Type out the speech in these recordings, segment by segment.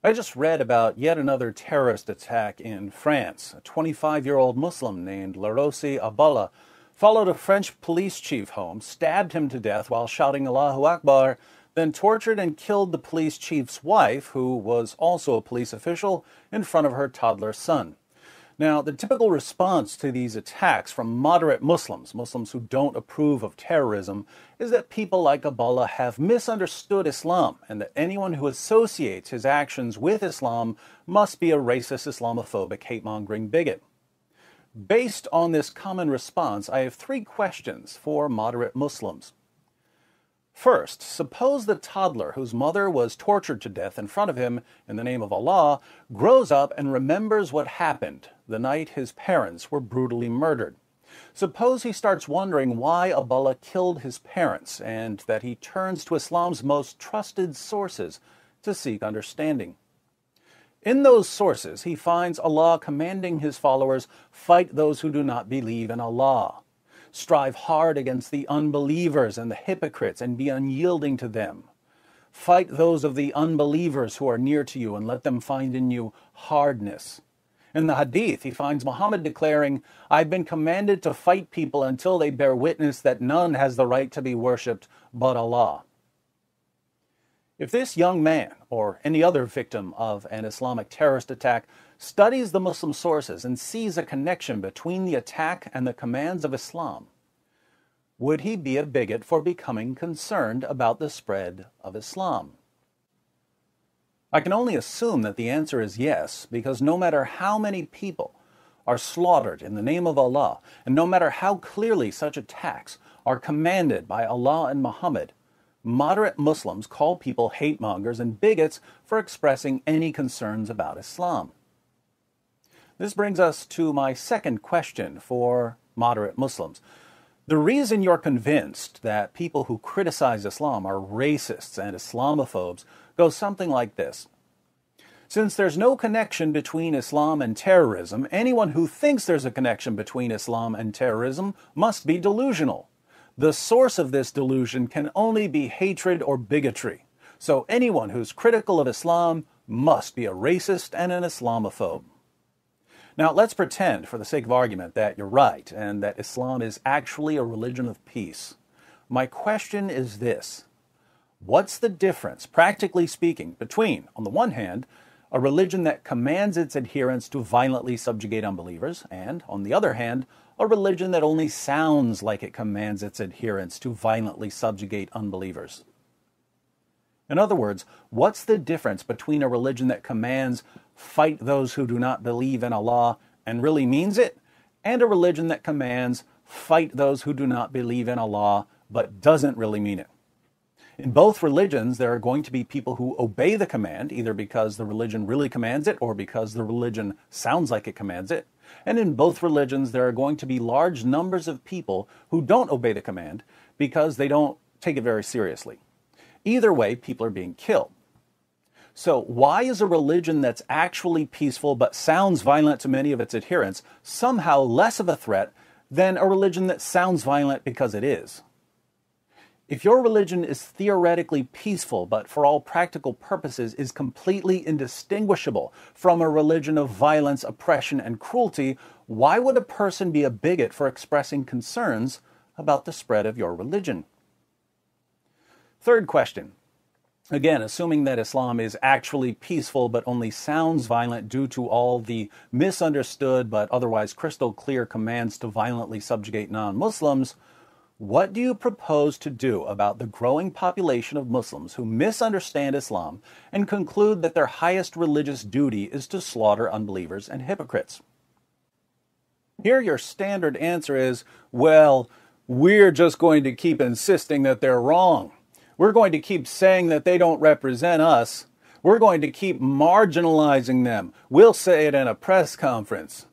I just read about yet another terrorist attack in France. A 25-year-old Muslim named Larosi Abdallah followed a French police chief home, stabbed him to death while shouting Allahu Akbar, then tortured and killed the police chief's wife, who was also a police official, in front of her toddler son. Now, the typical response to these attacks from moderate Muslims, Muslims who don't approve of terrorism, is that people like Abdallah have misunderstood Islam and that anyone who associates his actions with Islam must be a racist, Islamophobic, hate-mongering bigot. Based on this common response, I have three questions for moderate Muslims. First, suppose the toddler whose mother was tortured to death in front of him in the name of Allah grows up and remembers what happened the night his parents were brutally murdered. Suppose he starts wondering why Abdallah killed his parents and that he turns to Islam's most trusted sources to seek understanding. In those sources, he finds Allah commanding his followers, fight those who do not believe in Allah. Strive hard against the unbelievers and the hypocrites and be unyielding to them. Fight those of the unbelievers who are near to you and let them find in you hardness. In the hadith, he finds Muhammad declaring, I've been commanded to fight people until they bear witness that none has the right to be worshipped but Allah. If this young man, or any other victim of an Islamic terrorist attack, studies the Muslim sources and sees a connection between the attack and the commands of Islam, would he be a bigot for becoming concerned about the spread of Islam? I can only assume that the answer is yes, because no matter how many people are slaughtered in the name of Allah, and no matter how clearly such attacks are commanded by Allah and Muhammad, moderate Muslims call people hate-mongers and bigots for expressing any concerns about Islam. This brings us to my second question for moderate Muslims. The reason you're convinced that people who criticize Islam are racists and Islamophobes goes something like this. Since there's no connection between Islam and terrorism, anyone who thinks there's a connection between Islam and terrorism must be delusional. The source of this delusion can only be hatred or bigotry. So anyone who's critical of Islam must be a racist and an Islamophobe. Now, let's pretend, for the sake of argument, that you're right and that Islam is actually a religion of peace. My question is this. What's the difference, practically speaking, between, on the one hand, a religion that commands its adherents to violently subjugate unbelievers, and, on the other hand, a religion that only sounds like it commands its adherents to violently subjugate unbelievers? In other words, what's the difference between a religion that commands fight those who do not believe in Allah and really means it, and a religion that commands fight those who do not believe in Allah but doesn't really mean it? In both religions, there are going to be people who obey the command, either because the religion really commands it or because the religion sounds like it commands it. And in both religions, there are going to be large numbers of people who don't obey the command because they don't take it very seriously. Either way, people are being killed. So why is a religion that's actually peaceful but sounds violent to many of its adherents somehow less of a threat than a religion that sounds violent because it is? If your religion is theoretically peaceful but for all practical purposes is completely indistinguishable from a religion of violence, oppression, and cruelty, why would a person be a bigot for expressing concerns about the spread of your religion? Third question. Again, assuming that Islam is actually peaceful but only sounds violent due to all the misunderstood but otherwise crystal clear commands to violently subjugate non-Muslims, what do you propose to do about the growing population of Muslims who misunderstand Islam and conclude that their highest religious duty is to slaughter unbelievers and hypocrites? Here your standard answer is, well, we're just going to keep insisting that they're wrong. We're going to keep saying that they don't represent us. We're going to keep marginalizing them. We'll say it in a press conference.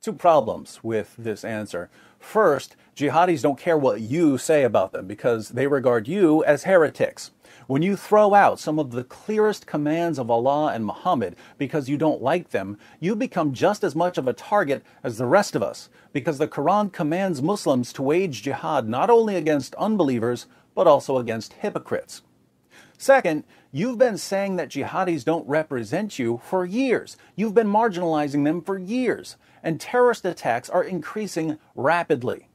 Two problems with this answer. First, jihadis don't care what you say about them because they regard you as heretics. When you throw out some of the clearest commands of Allah and Muhammad because you don't like them, you become just as much of a target as the rest of us, because the Quran commands Muslims to wage jihad not only against unbelievers, but also against hypocrites. Second, you've been saying that jihadis don't represent you for years. You've been marginalizing them for years, and terrorist attacks are increasing rapidly.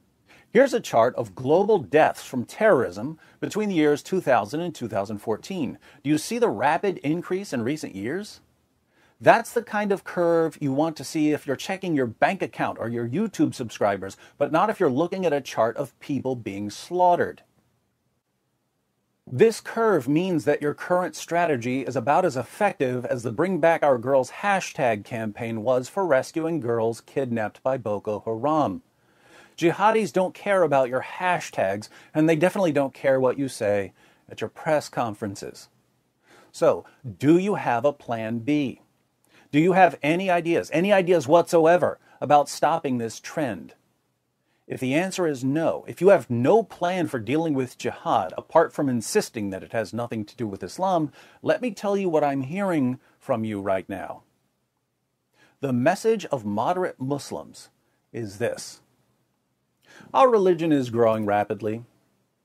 Here's a chart of global deaths from terrorism between the years 2000 and 2014. Do you see the rapid increase in recent years? That's the kind of curve you want to see if you're checking your bank account or your YouTube subscribers, but not if you're looking at a chart of people being slaughtered. This curve means that your current strategy is about as effective as the Bring Back Our Girls hashtag campaign was for rescuing girls kidnapped by Boko Haram. Jihadis don't care about your hashtags, and they definitely don't care what you say at your press conferences. So, do you have a plan B? Do you have any ideas whatsoever about stopping this trend? If the answer is no, if you have no plan for dealing with jihad apart from insisting that it has nothing to do with Islam, let me tell you what I'm hearing from you right now. The message of moderate Muslims is this: our religion is growing rapidly.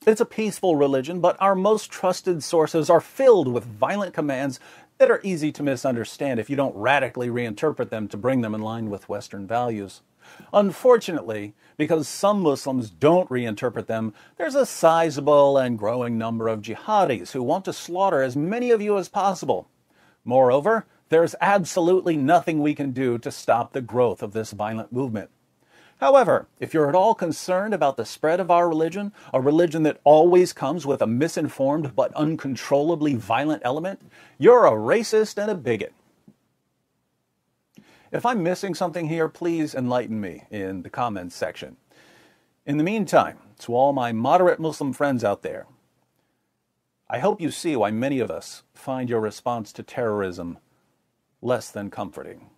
It's a peaceful religion, but our most trusted sources are filled with violent commands that are easy to misunderstand if you don't radically reinterpret them to bring them in line with Western values. Unfortunately, because some Muslims don't reinterpret them, there's a sizable and growing number of jihadis who want to slaughter as many of you as possible. Moreover, there's absolutely nothing we can do to stop the growth of this violent movement. However, if you're at all concerned about the spread of our religion, a religion that always comes with a misinformed but uncontrollably violent element, you're a racist and a bigot. If I'm missing something here, please enlighten me in the comments section. In the meantime, to all my moderate Muslim friends out there, I hope you see why many of us find your response to terrorism less than comforting.